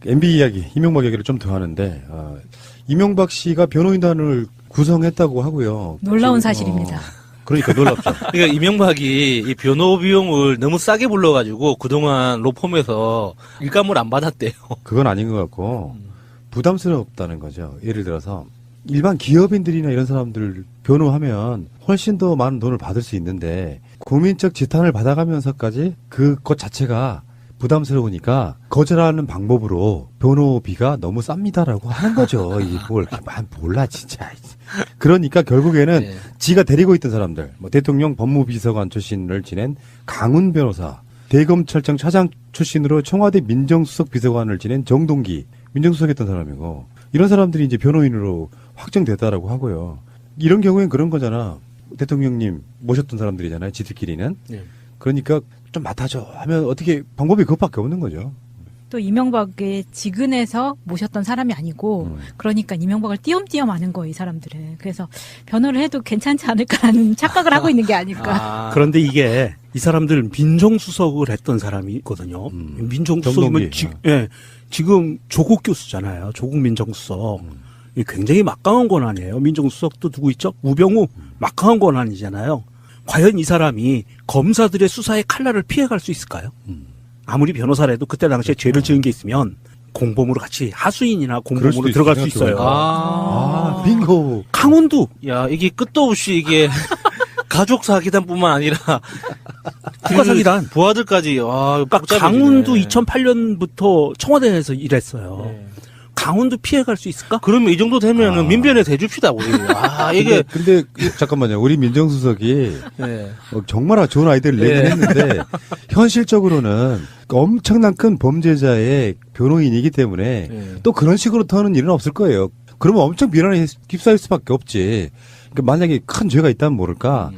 MB 이야기, 이명박 이야기를 좀 더 하는데, 이명박 씨가 변호인단을 구성했다고 하고요. 놀라운 사실입니다. 그러니까 놀랍죠. 그러니까 이명박이 이 변호 비용을 너무 싸게 불러가지고 그동안 로펌에서 일감을 안 받았대요. 그건 아닌 것 같고, 부담스럽다는 거죠. 예를 들어서, 일반 기업인들이나 이런 사람들 변호하면 훨씬 더 많은 돈을 받을 수 있는데, 국민적 지탄을 받아가면서까지 그것 자체가 부담스러우니까 거절하는 방법으로 변호비가 너무 쌉니다라고 하는 거죠. 이게 뭘 몰라 진짜. 그러니까 결국에는 네. 지가 데리고 있던 사람들, 뭐 대통령 법무비서관 출신을 지낸 강훈 변호사, 대검찰청 차장 출신으로 청와대 민정수석 비서관을 지낸 정동기 민정수석했던 사람이고, 이런 사람들이 이제 변호인으로 확정됐다라고 하고요. 이런 경우엔 그런 거잖아. 대통령님 모셨던 사람들이잖아요. 지들끼리는. 네. 그러니까 좀 맡아줘 하면 어떻게 방법이 그것밖에 없는 거죠. 또 이명박의 직은에서 모셨던 사람이 아니고 그러니까 이명박을 띄엄띄엄 아는 거예요, 이 사람들은. 그래서 변호를 해도 괜찮지 않을까라는 착각을 하고 있는 게 아닐까. 그런데 이게 이 사람들 민정수석을 했던 사람이 있거든요. 민정수석이면 지금 조국 교수잖아요. 조국 민정수석. 굉장히 막강한 권한이에요. 민정수석도 누구 있죠? 우병우 막강한 권한이잖아요. 과연 이 사람이 검사들의 수사의 칼날을 피해갈 수 있을까요? 아무리 변호사라도 그때 당시에 죄를 지은 게 있으면 공범으로 같이 하수인이나 공범으로 들어갈 수 있어요. 빙고. 강원도. 야, 이게 끝도 없이 이게 가족 사기단뿐만 아니라 국가 사기단. 부하들까지 와, 그러니까 강원도 2008년부터 청와대에서 일했어요. 네. 강원도 피해갈 수 있을까? 그러면 이 정도 되면은 민변에서 해줍시다 우리. 이게 근데 잠깐만요. 우리 민정수석이 네. 정말 좋은 아이디어를 내긴 했는데 현실적으로는 엄청난 큰 범죄자의 변호인이기 때문에 또 그런 식으로 터는 일은 없을 거예요. 그러면 엄청 비난에 휩싸일 수밖에 없지. 그러니까 만약에 큰 죄가 있다면 모를까.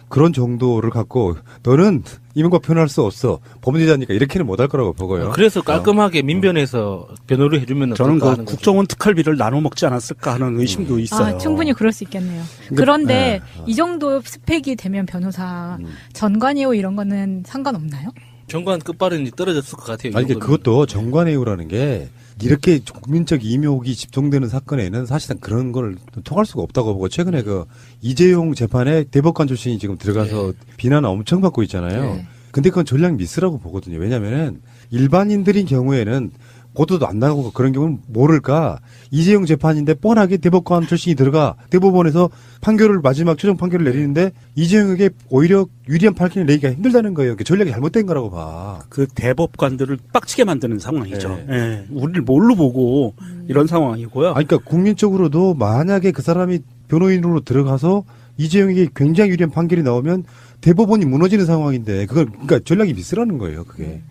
그런 정도를 갖고 너는 이명박 변호할 수 없어. 범죄자니까 이렇게는 못할 거라고 보고요. 그래서 깔끔하게 민변에서 변호를 해주면 저는 어떨까 그 하는 국정원 특활비를 나눠 먹지 않았을까 하는 의심도 있어요. 충분히 그럴 수 있겠네요. 그런데 이 정도 스펙이 되면 변호사 전관예우 이런 거는 상관없나요? 정관 끝발은 떨어졌을 것 같아요. 아니, 그것도 정관예우라는 게 이렇게 국민적 이묘혹이 집중되는 사건에는 사실상 그런 걸 통할 수가 없다고 보고, 최근에 그 이재용 재판에 대법관 출신이 지금 들어가서 비난을 엄청 받고 있잖아요. 근데 그건 전략 미스라고 보거든요. 왜냐면은 일반인들인 경우에는 보도도 안 나가고 그런 경우는 모를까. 이재용 재판인데 뻔하게 대법관 출신이 들어가 대법원에서 판결을 마지막 최종 판결을 내리는데 이재용에게 오히려 유리한 판결을 내기가 힘들다는 거예요. 전략이 잘못된 거라고 봐. 그 대법관들을 빡치게 만드는 상황이죠. 우리를 뭘로 보고 이런 상황이고요. 아니, 그러니까 국민적으로도 만약에 그 사람이 변호인으로 들어가서 이재용에게 굉장히 유리한 판결이 나오면 대법원이 무너지는 상황인데 그걸 그러니까 전략이 미스라는 거예요. 그게.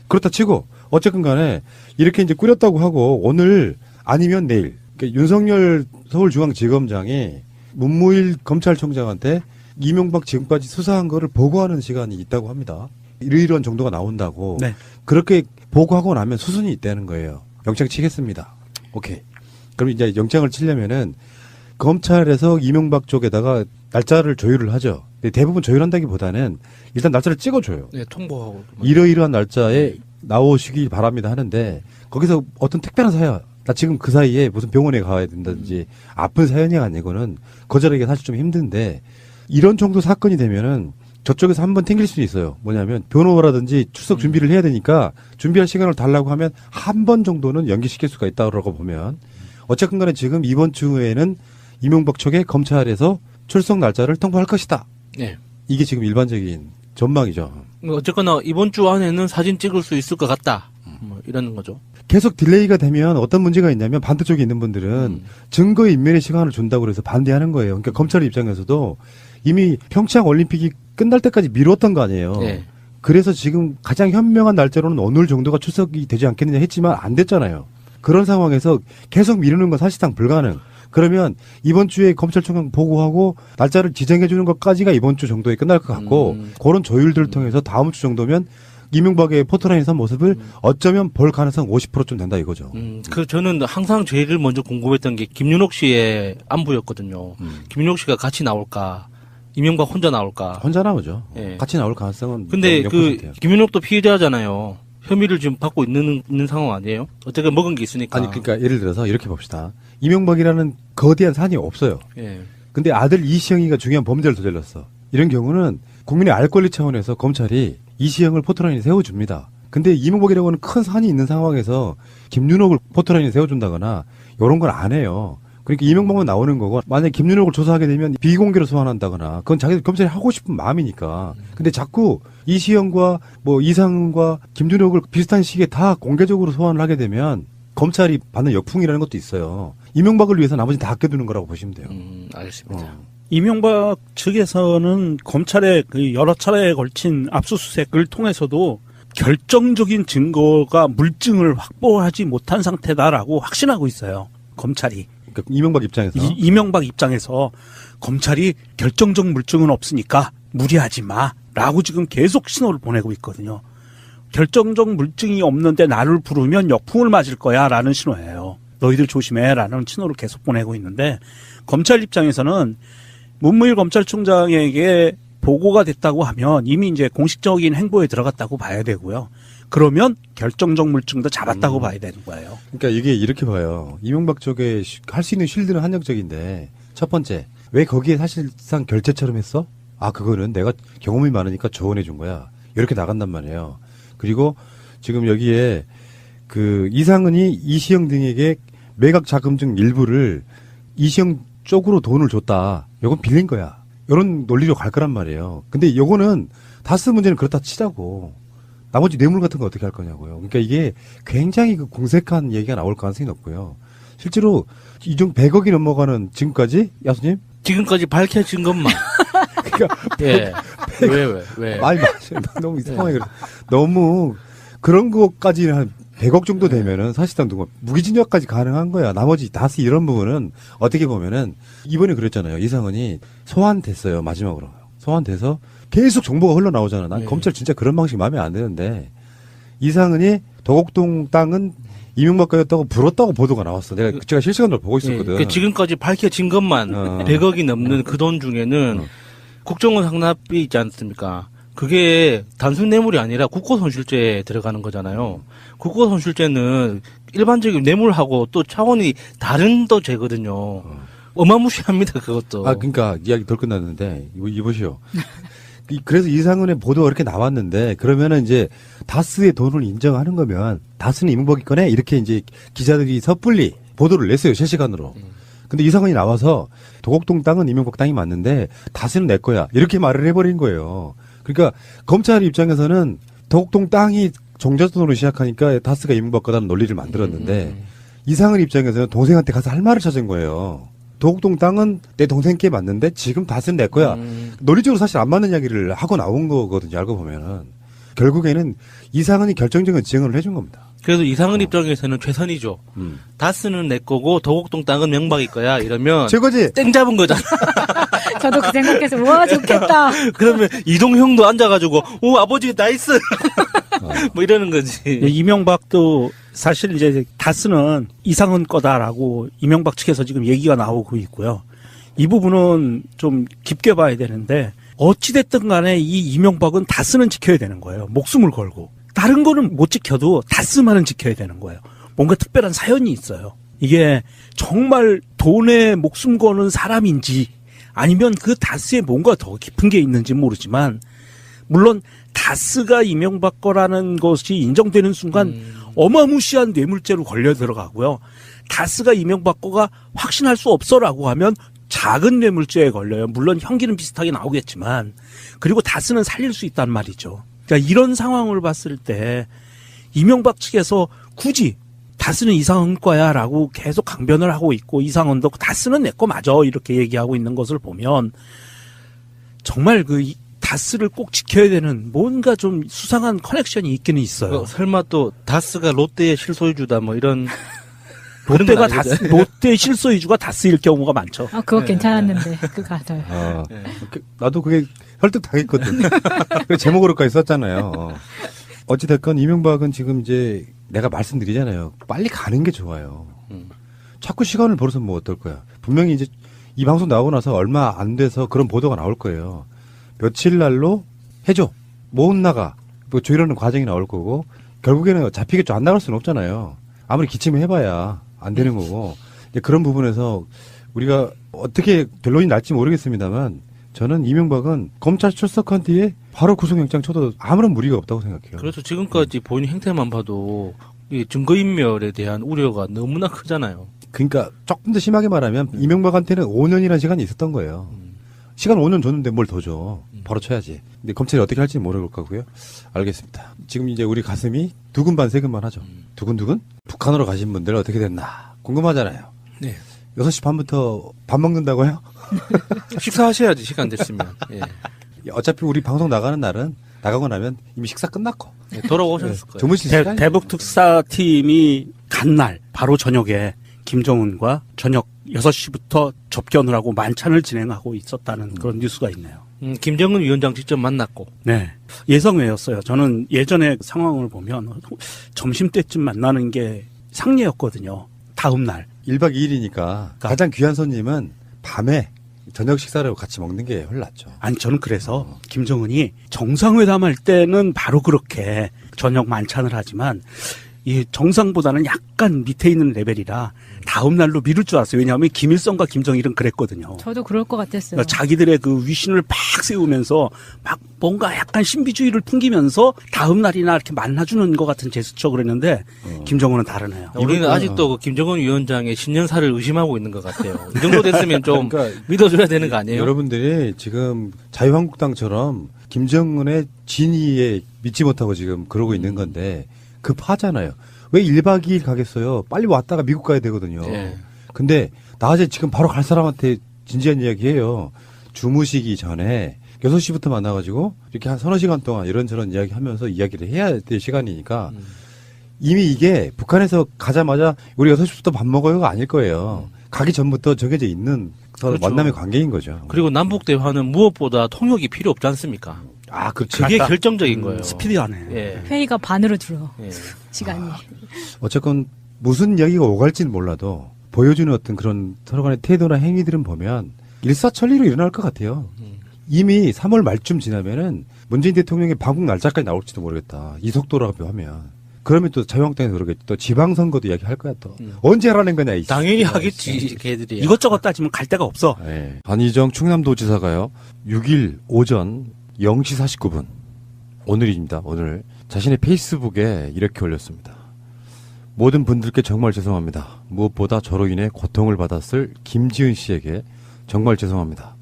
그렇다 치고 어쨌든 간에 이렇게 이제 꾸렸다고 하고 오늘 아니면 내일 그러니까 윤석열 서울중앙지검장이 문무일 검찰총장한테 이명박 지금까지 수사한 거를 보고하는 시간이 있다고 합니다. 이런 정도가 나온다고. 그렇게 보고하고 나면 수순이 있다는 거예요. 영장 치겠습니다. 오케이. 그럼 이제 영장을 치려면은 검찰에서 이명박 쪽에다가 날짜를 조율을 하죠. 근데 대부분 조율한다기보다는 일단 날짜를 찍어줘요. 네, 통보하고. 이러이러한 날짜에 나오시기 바랍니다 하는데 거기서 어떤 특별한 사연, 나 지금 그 사이에 무슨 병원에 가야 된다든지 아픈 사연이 아니고는 거절하기가 사실 좀 힘든데 이런 정도 사건이 되면은 저쪽에서 한번 튕길 수는 있어요. 뭐냐면 변호라든지 출석 준비를 해야 되니까 준비할 시간을 달라고 하면 한 번 정도는 연기시킬 수가 있다고 보면 어쨌든 간에 지금 이번 주에는 이명박 측에 검찰에서 출석 날짜를 통보할 것이다. 네. 이게 지금 일반적인 전망이죠. 어쨌거나 이번 주 안에는 사진 찍을 수 있을 것 같다. 뭐 이런 거죠. 계속 딜레이가 되면 어떤 문제가 있냐면 반대쪽에 있는 분들은 증거 인멸의 시간을 준다고 해서 반대하는 거예요. 그러니까 검찰 입장에서도 이미 평창 올림픽이 끝날 때까지 미뤘던 거 아니에요. 그래서 지금 가장 현명한 날짜로는 오늘 정도가 출석이 되지 않겠느냐 했지만 안 됐잖아요. 그런 상황에서 계속 미루는 건 사실상 불가능. 그러면 이번 주에 검찰총장 보고하고 날짜를 지정해 주는 것까지가 이번 주 정도에 끝날 것 같고 그런 조율들을 통해서 다음 주 정도면 이명박의 포토라인에 선 모습을 어쩌면 볼 가능성 50%쯤 된다 이거죠. 저는 항상 제일 먼저 궁금했던 게 김윤옥 씨의 안부였거든요. 김윤옥 씨가 같이 나올까? 이명박 혼자 나올까? 혼자 나오죠. 예. 같이 나올 가능성은 근데 그 0%예요. 김윤옥도 피해자잖아요. 혐의를 지금 받고 있는 상황 아니에요? 어떻게 먹은 게 있으니까. 아니 그러니까 예를 들어서 이렇게 봅시다. 이명박이라는 거대한 산이 없어요. 예. 근데 아들 이시영이가 중요한 범죄를 저질렀어. 이런 경우는 국민의 알 권리 차원에서 검찰이 이시영을 포토라인에 세워줍니다. 근데 이명박이라고 하는 큰 산이 있는 상황에서 김윤옥을 포토라인에 세워준다거나 이런 건 안 해요. 그러니까 이명박만 나오는 거고 만약에 김윤옥을 조사하게 되면 비공개로 소환한다거나 그건 자기 검찰이 하고 싶은 마음이니까. 근데 자꾸 이시영과 뭐 이상은과 김윤옥을 비슷한 시기에 다 공개적으로 소환을 하게 되면 검찰이 받는 역풍이라는 것도 있어요. 이명박을 위해서 나머지는 다 아껴두는 거라고 보시면 돼요. 알겠습니다. 이명박 측에서는 검찰의 그 여러 차례에 걸친 압수수색을 통해서도 결정적인 증거가 물증을 확보하지 못한 상태다라고 확신하고 있어요. 검찰이. 그러니까 이명박 입장에서. 이명박 입장에서 검찰이 결정적 물증은 없으니까 무리하지 마라고 지금 계속 신호를 보내고 있거든요. 결정적 물증이 없는데 나를 부르면 역풍을 맞을 거야라는 신호예요. 너희들 조심해라는 신호를 계속 보내고 있는데 검찰 입장에서는 문무일 검찰총장에게 보고가 됐다고 하면 이미 이제 공식적인 행보에 들어갔다고 봐야 되고요. 그러면 결정적 물증도 잡았다고 봐야 되는 거예요. 그러니까 이게 이렇게 봐요. 이명박 쪽에 할 수 있는 쉴드는 한정적인데 첫 번째 왜 거기에 사실상 결제처럼 했어? 아 그거는 내가 경험이 많으니까 조언해 준 거야. 이렇게 나간단 말이에요. 그리고 지금 여기에 그 이상은이 이시영 등에게 매각 자금증 일부를 이시영 쪽으로 돈을 줬다. 이건 빌린 거야. 이런 논리로 갈 거란 말이에요. 근데 요거는 다스 문제는 그렇다 치자고 나머지 뇌물 같은 거 어떻게 할 거냐고요. 그러니까 이게 굉장히 그 공색한 얘기가 나올 가능성이 높고요. 실제로 이중 100억이 넘어가는 지금까지 야수님 지금까지 밝혀진 것만. 그러니까 예. 왜? 많이 맞아요. 너무 이상하게 그래. 너무 그런 것까지 한 100억 정도 되면은 사실상 누가 무기징역까지 가능한 거야. 나머지 다스 이런 부분은 어떻게 보면은 이번에 그랬잖아요. 이상은이 소환됐어요. 마지막으로 소환돼서 계속 정보가 흘러나오잖아. 난 검찰 진짜 그런 방식 마음에 안 드는데 이상은이 도곡동 땅은 이명박 거였다고 불었다고 보도가 나왔어. 제가 실시간으로 보고 있었거든. 그 지금까지 밝혀진 것만 100억이 넘는 그 돈 중에는 국정원 상납비 있지 않습니까? 그게 단순 뇌물이 아니라 국고손실죄에 들어가는 거잖아요. 국고손실죄는 일반적인 뇌물하고 또 차원이 다른 또 죄거든요. 어마무시합니다, 그것도. 아, 그러니까 이야기 덜 끝났는데 이보시오. 그래서 이상은의 보도가 이렇게 나왔는데 그러면은 이제 다스의 돈을 인정하는 거면 다스는 이명박이 거네 이렇게 이제 기자들이 섣불리 보도를 냈어요 실시간으로. 근데 이상은이 나와서 도곡동 땅은 이명박 땅이 맞는데 다스는 내 거야 이렇게 말을 해버린 거예요. 그러니까 검찰 입장에서는 도곡동 땅이 종잣돈으로 시작하니까 다스가 이명박 거다는 논리를 만들었는데 이상은 입장에서는 동생한테 가서 할 말을 찾은 거예요. 도곡동 땅은 내 동생께 맞는데 지금 다스는 내 거야. 논리적으로 사실 안 맞는 이야기를 하고 나온 거거든요. 알고 보면은. 결국에는 이상은이 결정적인 지형을 해준 겁니다. 그래서 이상은 입장에서는 최선이죠. 다스는 내 거고 도곡동 땅은 명박이 거야. 이러면 최고지. 땡 잡은 거잖아. 저도 그 생각해서 와 좋겠다. 그러면 이동형도 앉아가지고 오 아버지 나이스 뭐 이러는 거지. 이명박도 사실 이제 다스는 이상은 거다라고 이명박 측에서 지금 얘기가 나오고 있고요. 이 부분은 좀 깊게 봐야 되는데 어찌됐든 간에 이 이명박은 다스는 지켜야 되는 거예요. 목숨을 걸고. 다른 거는 못 지켜도 다스만은 지켜야 되는 거예요. 뭔가 특별한 사연이 있어요. 이게 정말 돈에 목숨 거는 사람인지 아니면 그 다스에 뭔가 더 깊은 게 있는지 모르지만 물론 다스가 이명박 거라는 것이 인정되는 순간 어마무시한 뇌물죄로 걸려 들어가고요. 다스가 이명박 거가 확신할 수 없어라고 하면 작은 뇌물죄에 걸려요. 물론 형기는 비슷하게 나오겠지만 그리고 다스는 살릴 수 있단 말이죠. 그러니까 이런 상황을 봤을 때 이명박 측에서 굳이 다스는 이상은 거야라고 계속 강변을 하고 있고 이상은도 다스는 내 거 맞아 이렇게 얘기하고 있는 것을 보면 정말 그 다스를 꼭 지켜야 되는 뭔가 좀 수상한 커넥션이 있기는 있어요. 설마 또 다스가 롯데의 실소유주다 뭐 이런 롯데가 롯데 실소유주가 다스일 경우가 많죠. 아 그거 괜찮았는데 그 가설. 나도 그게 설득 당했거든. 제목으로까지 썼잖아요. 어찌됐건 이명박은 지금 이제 내가 말씀드리잖아요. 빨리 가는 게 좋아요. 자꾸 시간을 벌어서 뭐 어떨 거야. 분명히 이제 이 방송 나오고 나서 얼마 안 돼서 그런 보도가 나올 거예요. 며칠 날로 해줘. 못 나가. 뭐 조율하는 과정이 나올 거고 결국에는 잡히겠죠. 안 나갈 수는 없잖아요. 아무리 기침을 해봐야 안 되는 거고. 이제 그런 부분에서 우리가 어떻게 결론이 날지 모르겠습니다만 저는 이명박은 검찰 출석한 뒤에 바로 구속영장 쳐도 아무런 무리가 없다고 생각해요. 그래서 지금까지 본인 행태만 봐도 이 증거인멸에 대한 우려가 너무나 크잖아요. 그러니까 조금 더 심하게 말하면 이명박한테는 5년이라는 시간이 있었던 거예요. 시간 5년 줬는데 뭘 더 줘. 바로 쳐야지. 근데 검찰이 어떻게 할지 모를 거고요. 알겠습니다. 지금 이제 우리 가슴이 두근반 세근반 하죠. 두근두근? 북한으로 가신 분들 어떻게 됐나 궁금하잖아요. 네. 6시 반부터 밥 먹는다고요? 식사하셔야지 시간 됐으면. 예. 어차피 우리 방송 나가는 날은 나가고 나면 이미 식사 끝났고. 네, 돌아오셨을 거예요. 주무실 시간이 대북 특사팀이 간 날 바로 저녁에 김정은과 저녁 6시부터 접견을 하고 만찬을 진행하고 있었다는 그런 뉴스가 있네요. 김정은 위원장 직접 만났고. 네. 예상외였어요. 저는 예전에 상황을 보면 점심때쯤 만나는 게 상례였거든요. 다음 날. 1박 2일이니까 가장 귀한 손님은 밤에 저녁 식사를 같이 먹는 게 훨씬 낫죠. 아니, 저는 그래서 김정은이 정상회담 할 때는 바로 그렇게 저녁 만찬을 하지만 이 정상보다는 약간 밑에 있는 레벨이라 다음 날로 미룰 줄 알았어요. 왜냐하면 김일성과 김정일은 그랬거든요. 저도 그럴 것 같았어요. 그러니까 자기들의 그 위신을 팍 세우면서 막 뭔가 약간 신비주의를 풍기면서 다음 날이나 이렇게 만나주는 것 같은 제스처 그랬는데 김정은은 다르네요. 우리는 아직도 그 김정은 위원장의 신년사를 의심하고 있는 것 같아요. 이 정도 됐으면 좀 그러니까 믿어줘야 되는 거 아니에요? 여러분들이 지금 자유한국당처럼 김정은의 진위에 믿지 못하고 지금 그러고 있는 건데 급하잖아요. 왜 1박 2일 가겠어요? 빨리 왔다가 미국 가야 되거든요. 네. 근데 낮에 지금 바로 갈 사람한테 진지한 이야기해요. 주무시기 전에 6시부터 만나가지고 이렇게 한 서너 시간 동안 이런저런 이야기 하면서 이야기를 해야 될 시간이니까 이미 이게 북한에서 가자마자 우리 6시부터 밥 먹어요가 아닐 거예요. 가기 전부터 정해져 있는 그렇죠. 만남의 관계인 거죠. 그리고 남북 대화는 무엇보다 통역이 필요 없지 않습니까? 아, 그렇죠. 그게 결정적인 거예요. 스피디하네. 예. 회의가 반으로 줄어. 예. 시간이. 어쨌건 무슨 이야기가 오갈지는 몰라도 보여주는 어떤 그런 서로 간의 태도나 행위들은 보면 일사천리로 일어날 것 같아요. 이미 3월 말쯤 지나면은 문재인 대통령의 방북 날짜까지 나올지도 모르겠다. 이 속도라고 하면. 그러면 또 자유한국당에서 그러겠지. 또 지방선거도 이야기할 거야 또. 언제 하라는 거냐. 이 당연히 하겠지, 걔들이. 이것저것 따지면 갈 데가 없어. 네. 안희정 충남도지사가요. 6일 오전 0시 49분. 오늘입니다. 오늘. 자신의 페이스북에 이렇게 올렸습니다. 모든 분들께 정말 죄송합니다. 무엇보다 저로 인해 고통을 받았을 김지은 씨에게 정말 죄송합니다.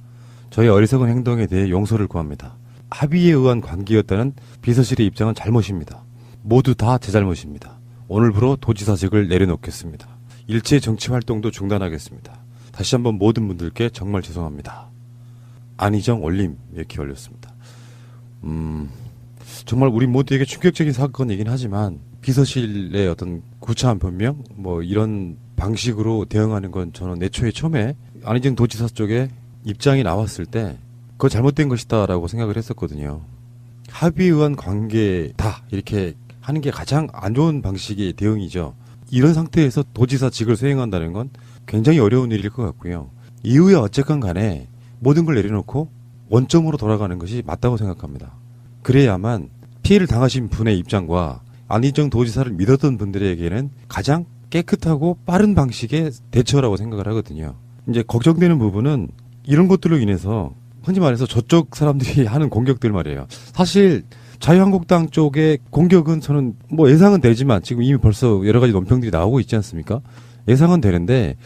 저의 어리석은 행동에 대해 용서를 구합니다. 합의에 의한 관계였다는 비서실의 입장은 잘못입니다. 모두 다 제 잘못입니다. 오늘부로 도지사직을 내려놓겠습니다. 일체 정치 활동도 중단하겠습니다. 다시 한번 모든 분들께 정말 죄송합니다. 안희정 올림 이렇게 올렸습니다. 정말 우리 모두에게 충격적인 사건이긴 하지만 비서실의 어떤 구차한 변명 뭐 이런 방식으로 대응하는 건 저는 애초에 처음에 안희정 도지사 쪽에 입장이 나왔을 때 그거 잘못된 것이다라고 생각을 했었거든요. 합의에 의한 관계다 이렇게 하는 게 가장 안 좋은 방식의 대응이죠. 이런 상태에서 도지사직을 수행한다는 건 굉장히 어려운 일일 것 같고요. 이후에 어쨌건 간에 모든 걸 내려놓고 원점으로 돌아가는 것이 맞다고 생각합니다. 그래야만 피해를 당하신 분의 입장과 안희정 도지사를 믿었던 분들에게는 가장 깨끗하고 빠른 방식의 대처라고 생각을 하거든요. 이제 걱정되는 부분은 이런 것들로 인해서 흔히 말해서 저쪽 사람들이 하는 공격들 말이에요. 사실 자유한국당 쪽의 공격은 저는 뭐 예상은 되지만 지금 이미 벌써 여러 가지 논평들이 나오고 있지 않습니까? 예상은 되는데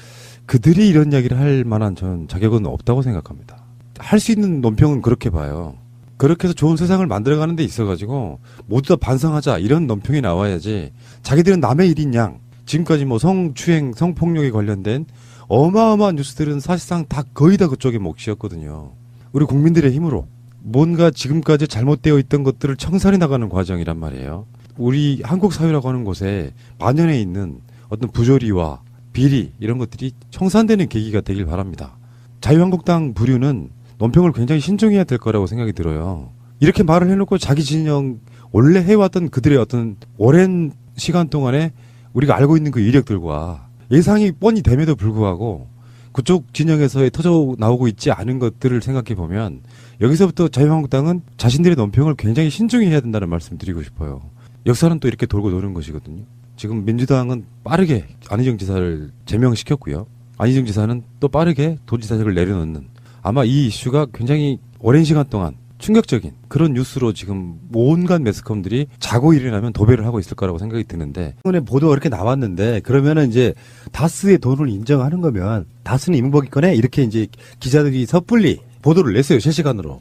그들이 이런 이야기를 할 만한 저는 자격은 없다고 생각합니다. 할 수 있는 논평은 그렇게 봐요. 그렇게 해서 좋은 세상을 만들어가는 데 있어가지고 모두 다 반성하자 이런 논평이 나와야지 자기들은 남의 일인 양 지금까지 뭐 성추행, 성폭력에 관련된 어마어마한 뉴스들은 사실상 다 거의 다 그쪽의 몫이었거든요. 우리 국민들의 힘으로 뭔가 지금까지 잘못되어 있던 것들을 청산해 나가는 과정이란 말이에요. 우리 한국 사회라고 하는 곳에 만연해 있는 어떤 부조리와 비리 이런 것들이 청산되는 계기가 되길 바랍니다. 자유한국당 부류는 논평을 굉장히 신중해야 될 거라고 생각이 들어요. 이렇게 말을 해놓고 자기 진영 원래 해왔던 그들의 어떤 오랜 시간 동안에 우리가 알고 있는 그 이력들과 예상이 뻔히 됨에도 불구하고 그쪽 진영에서의 터져 나오고 있지 않은 것들을 생각해 보면 여기서부터 자유한국당은 자신들의 논평을 굉장히 신중히 해야 된다는 말씀 드리고 싶어요. 역사는 또 이렇게 돌고 도는 것이거든요. 지금 민주당은 빠르게 안희정 지사를 제명시켰고요. 안희정 지사는 또 빠르게 도지사직을 내려놓는, 아마 이 이슈가 굉장히 오랜 시간 동안 충격적인 그런 뉴스로 지금 온갖 매스컴들이 자고 일어나면 도배를 하고 있을 거라고 생각이 드는데, 오늘 보도가 이렇게 나왔는데 그러면은 이제 다스의 돈을 인정하는 거면 다스는 이명박이 거네 이렇게 이제 기자들이 섣불리 보도를 냈어요, 실시간으로.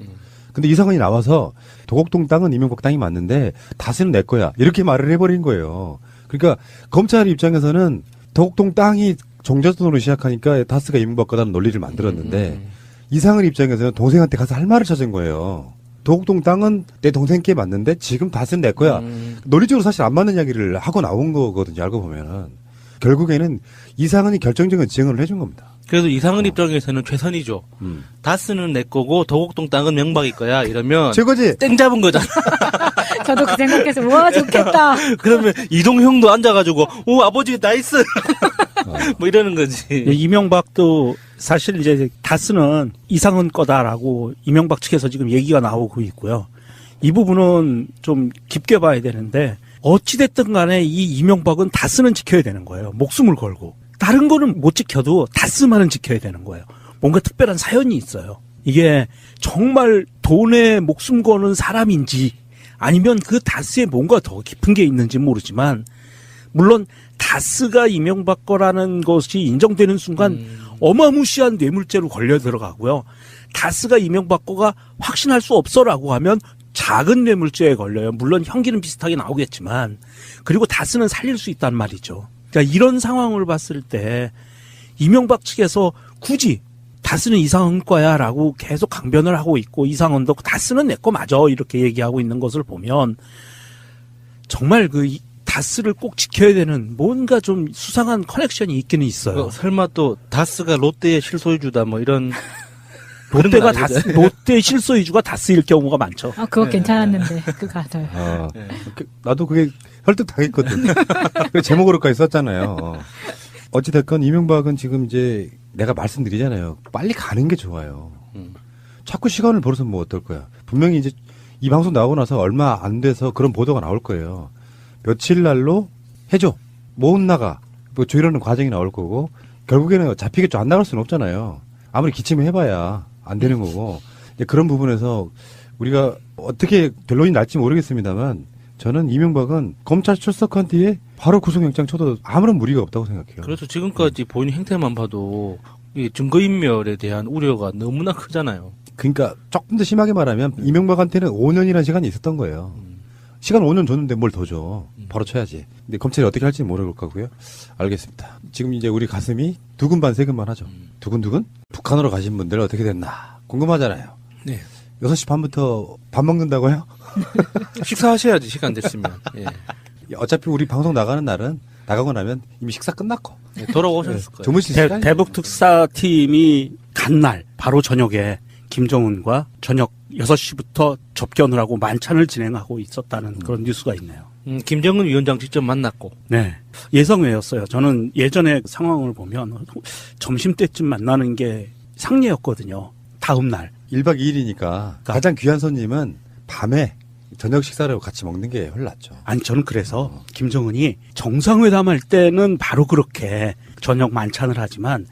근데 이상원이 나와서 도곡동 땅은 이명박 땅이 맞는데 다스는 내 거야 이렇게 말을 해버린 거예요. 그러니까 검찰 입장에서는 도곡동 땅이 종잣돈으로 시작하니까 다스가 이명박 거다는 논리를 만들었는데 이상은 입장에서는 동생한테 가서 할 말을 찾은 거예요. 도곡동 땅은 내 동생께 맞는데 지금 다스는 내 거야. 논리적으로 사실 안 맞는 이야기를 하고 나온 거거든요. 알고 보면은. 결국에는 이상은이 결정적인 지형을 해준 겁니다. 그래도 이상은 입장에서는 최선이죠. 다스는 내 거고 도곡동 땅은 명박이 거야 이러면 최고지. 땡 잡은 거잖아. 저도 그 생각해서 와 좋겠다. 그러면 이동형도 앉아가지고 오 아버지 나이스 뭐 이러는 거지. 이명박도 사실 이제 다스는 이상은 거다라고 이명박 측에서 지금 얘기가 나오고 있고요. 이 부분은 좀 깊게 봐야 되는데 어찌됐든 간에 이 이명박은 다스는 지켜야 되는 거예요. 목숨을 걸고. 다른 거는 못 지켜도 다스만은 지켜야 되는 거예요. 뭔가 특별한 사연이 있어요. 이게 정말 돈에 목숨 거는 사람인지 아니면 그 다스에 뭔가 더 깊은 게 있는지 모르지만 물론 다스가 이명박 거라는 것이 인정되는 순간 어마무시한 뇌물죄로 걸려 들어가고요. 다스가 이명박 거가 확신할 수 없어라고 하면 작은 뇌물죄에 걸려요. 물론 형기는 비슷하게 나오겠지만 그리고 다스는 살릴 수 있단 말이죠. 그러니까 이런 상황을 봤을 때 이명박 측에서 굳이 다스는 이상은 거야라고 계속 강변을 하고 있고 이상원도 다스는 내 거 맞아 이렇게 얘기하고 있는 것을 보면 정말 그 다스를 꼭 지켜야 되는 뭔가 좀 수상한 커넥션이 있기는 있어요. 설마 또 다스가 롯데의 실소유주다 뭐 이런 롯데가 다스, 롯데 실소유주가 다스일 경우가 많죠. 아 그거 괜찮았는데 그 가설. 나도 그게 설득 당했거든. 그 제목으로까지 썼잖아요. 어찌됐건 이명박은 지금 이제 내가 말씀드리잖아요. 빨리 가는 게 좋아요. 자꾸 시간을 벌어서 뭐 어떨 거야. 분명히 이제 이 방송 나오고 나서 얼마 안 돼서 그런 보도가 나올 거예요. 며칠 날로 해줘. 못 나가. 뭐 조율하는 과정이 나올 거고 결국에는 잡히겠죠. 안 나갈 수는 없잖아요. 아무리 기침을 해봐야 안 되는 거고 이제 그런 부분에서 우리가 어떻게 결론이 날지 모르겠습니다만 저는 이명박은 검찰 출석한 뒤에 바로 구속영장 쳐도 아무런 무리가 없다고 생각해요. 그렇죠. 지금까지 본인 행태만 봐도 이 증거인멸에 대한 우려가 너무나 크잖아요. 그러니까 조금 더 심하게 말하면 이명박한테는 5년이라는 시간이 있었던 거예요. 시간 5년 줬는데 뭘 더 줘. 바로 쳐야지. 근데 검찰이 어떻게 할지 모를 거고요. 알겠습니다. 지금 이제 우리 가슴이 두근반 세근반 하죠. 두근두근? 북한으로 가신 분들 어떻게 됐나 궁금하잖아요. 네. 6시 반부터 밥 먹는다고요? 식사하셔야지 시간 됐으면. 예. 어차피 우리 방송 나가는 날은 나가고 나면 이미 식사 끝났고. 네, 돌아오셨을 거예요. 주무실 시간이 대북 특사팀이 간 날 바로 저녁에 김정은과 저녁 6시부터 접견을 하고 만찬을 진행하고 있었다는 그런 뉴스가 있네요. 김정은 위원장 직접 만났고. 네. 예상외였어요. 저는 예전에 상황을 보면 점심때쯤 만나는 게 상례였거든요. 다음 날. 1박 2일이니까 가장 귀한 손님은 밤에 저녁 식사를 같이 먹는 게 훨씬 낫죠. 아니 저는 그래서 김정은이 정상회담 할 때는 바로 그렇게 저녁 만찬을 하지만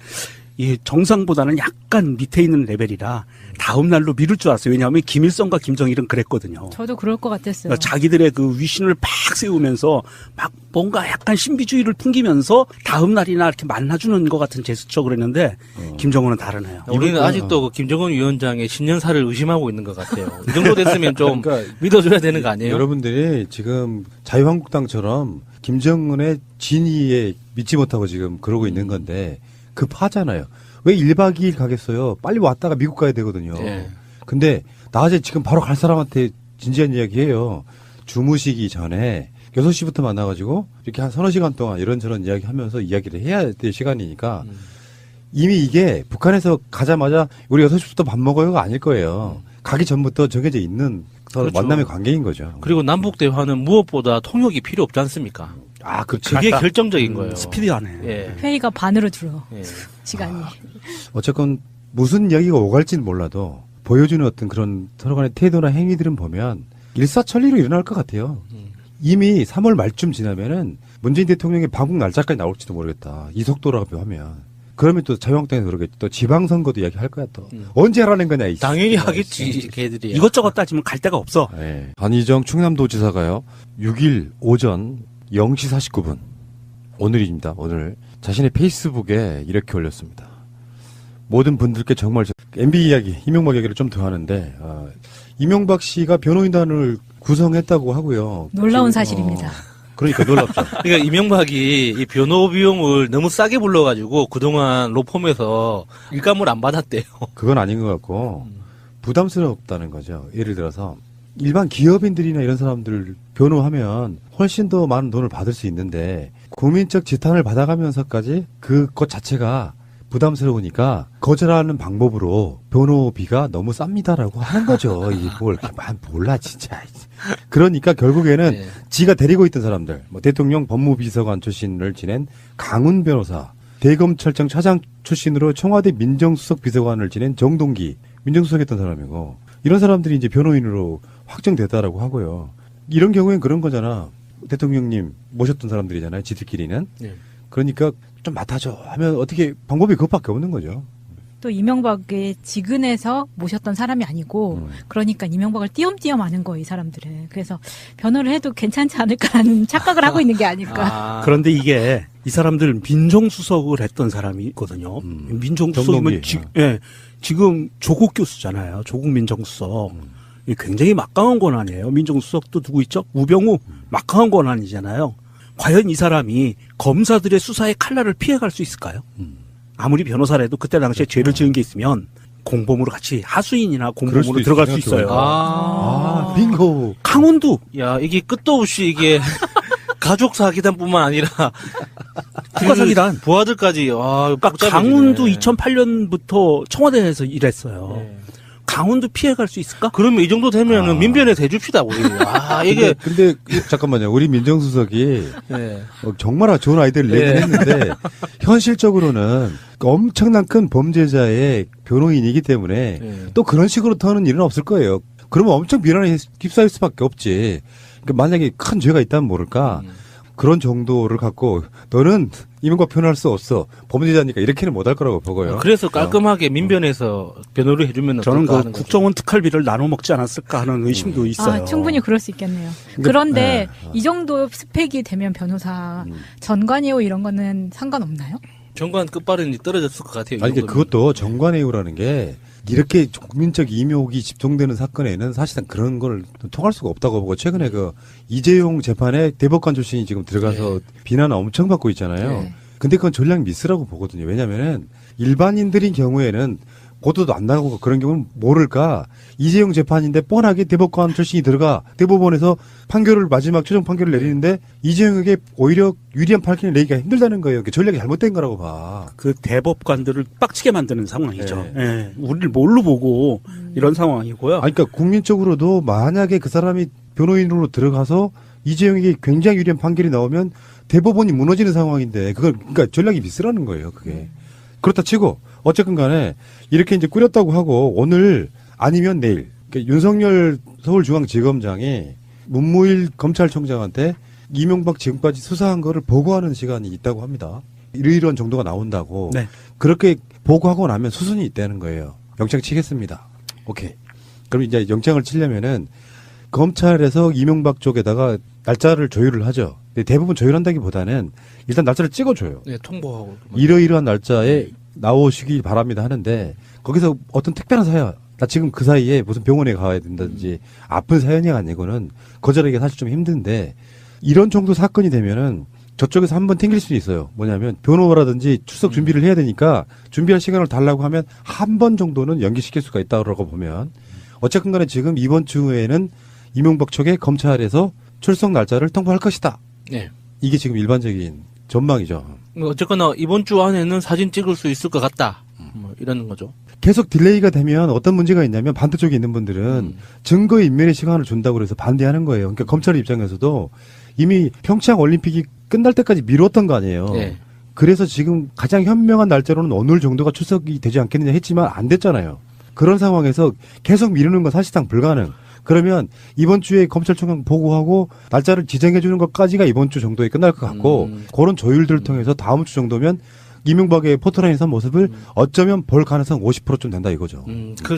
이 정상보다는 약간 밑에 있는 레벨이라 다음 날로 미룰 줄 알았어요. 왜냐하면 김일성과 김정일은 그랬거든요. 저도 그럴 것 같았어요. 그러니까 자기들의 그 위신을 팍 세우면서 막 뭔가 약간 신비주의를 풍기면서 다음 날이나 이렇게 만나주는 것 같은 제스처 그랬는데 김정은은 다르네요. 우리는 아직도 그 김정은 위원장의 신년사를 의심하고 있는 것 같아요. 이 정도 됐으면 좀 믿어줘야 되는 거 아니에요? 여러분들이 지금 자유한국당처럼 김정은의 진위에 믿지 못하고 지금 그러고 있는 건데 급하잖아요. 왜 1박 2일 가겠어요? 빨리 왔다가 미국 가야 되거든요. 예. 근데 낮에 지금 바로 갈 사람한테 진지한 이야기 해요. 주무시기 전에 6시부터 만나가지고 이렇게 한 서너 시간 동안 이런저런 이야기 하면서 이야기를 해야 될 시간이니까 이미 이게 북한에서 가자마자 우리 6시부터 밥 먹어요가 아닐 거예요. 가기 전부터 정해져 있는 그렇죠. 만남의 관계인 거죠. 그리고 남북 대화는 무엇보다 통역이 필요 없지 않습니까? 아, 그렇죠. 그게 결정적인 거예요. 스피디하네. 예. 회의가 반으로 줄어. 예. 시간이. 어쨌건 무슨 이야기가 오갈지는 몰라도 보여주는 어떤 그런 서로 간의 태도나 행위들은 보면 일사천리로 일어날 것 같아요. 이미 3월 말쯤 지나면은 문재인 대통령의 방북 날짜까지 나올지도 모르겠다. 이 속도라고 하면. 그러면 또 자유한국당에서 그러겠지. 또 지방선거도 이야기할 거야 또. 언제 하라는 거냐. 이 당연히 씨발. 하겠지, 걔들이. 이것저것 따지면 갈 데가 없어. 네. 안희정 충남도지사가요. 6일 오전 0시 49분. 오늘입니다. 오늘 자신의 페이스북에 이렇게 올렸습니다. 모든 분들께 정말 MB 이야기, 이명박 이야기를 좀 더 하는데 이명박 씨가 변호인단을 구성했다고 하고요. 놀라운 지금, 사실입니다. 그러니까 놀랍죠. 그러니까 이명박이 이 변호 비용을 너무 싸게 불러가지고 그동안 로펌에서 일감을 안 받았대요. 그건 아닌 것 같고 부담스럽다는 거죠. 예를 들어서 일반 기업인들이나 이런 사람들 변호하면 훨씬 더 많은 돈을 받을 수 있는데 국민적 지탄을 받아가면서까지 그것 자체가 부담스러우니까 거절하는 방법으로 변호비가 너무 쌉니다라고 하는 거죠. 이게 뭘 이렇게 몰라 진짜. 그러니까 결국에는 네. 지가 데리고 있던 사람들, 뭐 대통령 법무비서관 출신을 지낸 강훈 변호사, 대검찰청 차장 출신으로 청와대 민정수석 비서관을 지낸 정동기 민정수석했던 사람이고 이런 사람들이 이제 변호인으로 확정됐다라고 하고요. 이런 경우엔 그런 거잖아. 대통령님 모셨던 사람들이잖아요. 지들끼리는. 네. 그러니까 좀 맡아줘 하면 어떻게 방법이 그것밖에 없는 거죠. 또 이명박의 직은에서 모셨던 사람이 아니고 그러니까 이명박을 띄엄띄엄 아는 거예요, 이 사람들은. 그래서 변호를 해도 괜찮지 않을까라는 착각을 하고 있는 게 아닐까. 아, 그런데 이게 이 사람들 민정수석을 했던 사람이거든요. 민정수석이면 정동기. 지금 조국 교수잖아요. 조국 민정수석. 이게 굉장히 막강한 권한이에요. 민정수석도 누구 있죠? 우병우 막강한 권한이잖아요. 과연 이 사람이 검사들의 수사의 칼날을 피해갈 수 있을까요? 아무리 변호사라도 그때 당시에 죄를 지은 게 있으면 공범으로 같이 하수인이나 공범으로 들어갈 수 있어요. 빙고. 강원도 야, 이게 끝도 없이 이게 가족 사기단뿐만 아니라 국가 사기단. 부하들까지 와, 그러니까 강훈도 2008년부터 청와대에서 일했어요. 네. 강훈도 피해갈 수 있을까? 그러면 이 정도 되면은 민변에 대줍시다 우리. 아, 이게 근데 잠깐만요. 우리 민정수석이 네. 정말 좋은 아이디어를 내긴 했는데 현실적으로는 엄청난 큰 범죄자의 변호인이기 때문에 네. 또 그런 식으로 터는 일은 없을 거예요. 그러면 엄청 비난에 휩싸일 수밖에 없지. 그러니까 만약에 큰 죄가 있다면 모를까. 그런 정도를 갖고 너는 이명박 표현할 수 없어. 범죄자니까 이렇게는 못할 거라고 보고요. 그래서 깔끔하게 민변에서 변호를 해주면 저는 어떨까 그 하는 거죠. 국정원 특활비를 나눠 먹지 않았을까 하는 의심도 있어요. 아, 충분히 그럴 수 있겠네요. 근데, 그런데 네. 이 정도 스펙이 되면 변호사 전관예우 이런 거는 상관없나요? 정관 끝발이 떨어졌을 것 같아요. 이 아니, 정도면. 그것도 정관예우라는 게 이렇게 국민적 이목이 집중되는 사건에는 사실상 그런 걸 통할 수가 없다고 보고 최근에 그 이재용 재판에 대법관 출신이 지금 들어가서 비난을 엄청 받고 있잖아요. 네. 근데 그건 전략 미스라고 보거든요. 왜냐면은 일반인들인 경우에는 보도도 안 나가고 그런 경우는 모를까. 이재용 재판인데 뻔하게 대법관 출신이 들어가 대법원에서 판결을 마지막 최종 판결을 내리는데 이재용에게 오히려 유리한 판결을 내기가 힘들다는 거예요. 그 전략이 잘못된 거라고 봐. 그 대법관들을 빡치게 만드는 상황이죠. 네. 예. 우리를 뭘로 보고 이런 상황이고요. 아니, 그러니까 국민적으로도 만약에 그 사람이 변호인으로 들어가서 이재용에게 굉장히 유리한 판결이 나오면 대법원이 무너지는 상황인데 그걸 그러니까 전략이 미스라는 거예요. 그게. 그렇다 치고 어쨌든 간에 이렇게 이제 꾸렸다고 하고 오늘 아니면 내일 그러니까 윤석열 서울중앙지검장이 문무일 검찰총장한테 이명박 지금까지 수사한 거를 보고하는 시간이 있다고 합니다. 이런 정도가 나온다고. 네. 그렇게 보고하고 나면 수순이 있다는 거예요. 영장 치겠습니다. 오케이. 그럼 이제 영장을 치려면은 검찰에서 이명박 쪽에다가 날짜를 조율을 하죠. 근데 대부분 조율한다기보다는 일단 날짜를 찍어줘요. 네, 통보하고. 이러이러한 날짜에 나오시기 바랍니다 하는데 거기서 어떤 특별한 사연, 나 지금 그 사이에 무슨 병원에 가야 된다든지 아픈 사연이 아니고는 거절하기가 사실 좀 힘든데 이런 정도 사건이 되면은 저쪽에서 한번 튕길 수도 있어요. 뭐냐면 변호라든지 출석 준비를 해야 되니까 준비할 시간을 달라고 하면 한 번 정도는 연기시킬 수가 있다고 보면 어쨌든 간에 지금 이번 주에는 이명박 측의 검찰에서 출석 날짜를 통보할 것이다. 네. 이게 지금 일반적인 전망이죠. 뭐 어쨌거나 이번 주 안에는 사진 찍을 수 있을 것 같다. 뭐 이런 거죠. 계속 딜레이가 되면 어떤 문제가 있냐면 반대쪽에 있는 분들은 증거 인멸의 시간을 준다고 해서 반대하는 거예요. 그러니까 검찰 입장에서도 이미 평창 올림픽이 끝날 때까지 미뤘던 거 아니에요. 네. 그래서 지금 가장 현명한 날짜로는 오늘 정도가 출석이 되지 않겠느냐 했지만 안 됐잖아요. 그런 상황에서 계속 미루는 건 사실상 불가능. 그러면 이번 주에 검찰총장 보고하고 날짜를 지정해 주는 것까지가 이번 주 정도에 끝날 것 같고 그런 조율들을 통해서 다음 주 정도면 이명박의 포토라인 선 모습을 어쩌면 볼 가능성 50%좀 된다 이거죠.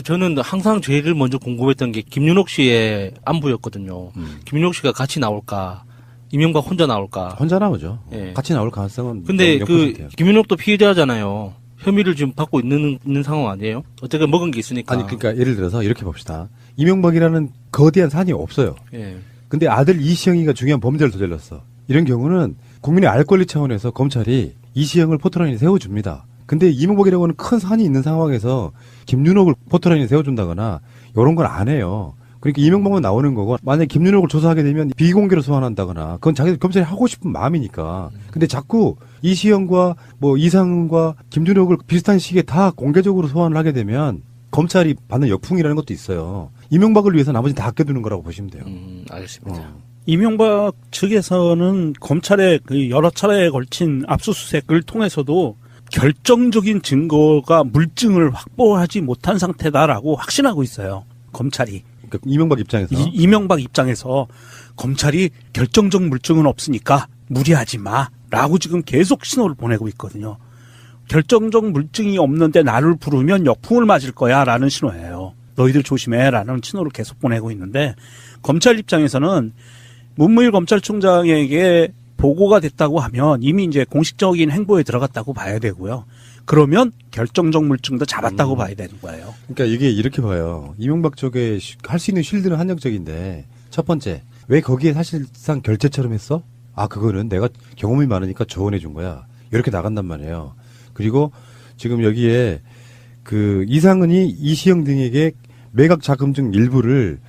저는 항상 제일 먼저 궁금했던 게 김윤옥 씨의 안부였거든요. 김윤옥 씨가 같이 나올까? 이명박 혼자 나올까? 혼자 나오죠. 예. 같이 나올 가능성은 근데 0%예요. 김윤옥도 피해자잖아요. 혐의를 지금 받고 있는 상황 아니에요? 어떻게 먹은 게 있으니까. 아니 그러니까 예를 들어서 이렇게 봅시다. 이명박이라는 거대한 산이 없어요. 예. 근데 아들 이시영이가 중요한 범죄를 저질렀어. 이런 경우는 국민의 알 권리 차원에서 검찰이 이시영을 포토라인에 세워줍니다. 근데 이명박이라고 하는 큰 산이 있는 상황에서 김윤옥을 포토라인에 세워준다거나 이런 걸 안 해요. 그러니까 이명박만 나오는 거고 만약에 김윤옥을 조사하게 되면 비공개로 소환한다거나 그건 자기들 검찰이 하고 싶은 마음이니까. 근데 자꾸 이시영과 뭐 이상은과 김윤옥을 비슷한 시기에 다 공개적으로 소환을 하게 되면 검찰이 받는 역풍이라는 것도 있어요. 이명박을 위해서 나머지 다 아껴두는 거라고 보시면 돼요. 알겠습니다. 이명박 측에서는 검찰의 그 여러 차례에 걸친 압수수색을 통해서도 결정적인 증거가 물증을 확보하지 못한 상태다라고 확신하고 있어요. 검찰이. 그러니까 이명박 입장에서 이명박 입장에서 검찰이 결정적 물증은 없으니까 무리하지 마라고 지금 계속 신호를 보내고 있거든요. 결정적 물증이 없는데 나를 부르면 역풍을 맞을 거야라는 신호예요. 너희들 조심해라는 신호를 계속 보내고 있는데 검찰 입장에서는 문무일 검찰총장에게 보고가 됐다고 하면 이미 이제 공식적인 행보에 들어갔다고 봐야 되고요. 그러면 결정적 물증도 잡았다고 봐야 되는 거예요. 그러니까 이게 이렇게 봐요. 이명박 쪽에 할 수 있는 쉴드는 한정적인데 첫 번째 왜 거기에 사실상 결제처럼 했어? 아 그거는 내가 경험이 많으니까 조언해 준 거야. 이렇게 나간단 말이에요. 그리고 지금 여기에 그 이상은이 이시영 등에게 매각 자금중 일부를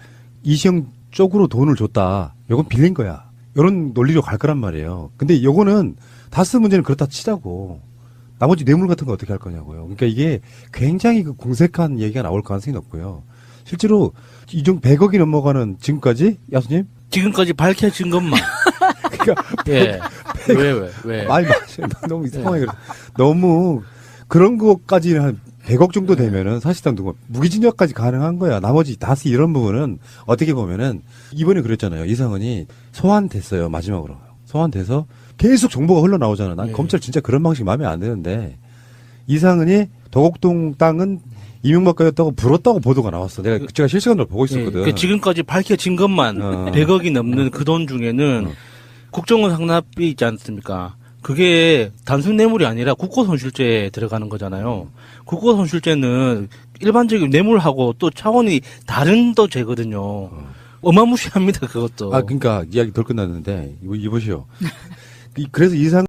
이시영 쪽으로 돈을 줬다. 이건 빌린 거야. 이런 논리로 갈 거란 말이에요. 근데 요거는 다스 문제는 그렇다 치자고. 나머지 뇌물 같은 거 어떻게 할 거냐고요. 그러니까 이게 굉장히 그 공색한 얘기가 나올 가능성이 높고요. 실제로 이중 100억이 넘어가는 지금까지 야수님? 지금까지 밝혀진 것만. 그러니까 예. 왜? 아니 맞아요. 너무 이상하게 너무 그런 것까지 한 100억 정도 되면은 사실상 누구 무기징역까지 가능한 거야. 나머지 다스 이런 부분은 어떻게 보면은 이번에 그랬잖아요. 이상은이 소환됐어요. 마지막으로 소환돼서 계속 정보가 흘러나오잖아. 난 검찰 진짜 그런 방식 마음에 안 드는데 이상은이 도곡동 땅은 이명박 거였다고 불었다고 보도가 나왔어. 제가 실시간으로 보고 있었거든. 그 지금까지 밝혀진 것만 100억이 넘는 그 돈 중에는 국정원 상납비 있지 않습니까? 그게 단순 뇌물이 아니라 국고손실죄에 들어가는 거잖아요. 국고손실죄는 일반적인 뇌물하고 또 차원이 다른 또 죄거든요. 어마무시합니다, 그것도. 아, 그러니까 이야기 덜 끝났는데 이보시오. 그래서 이상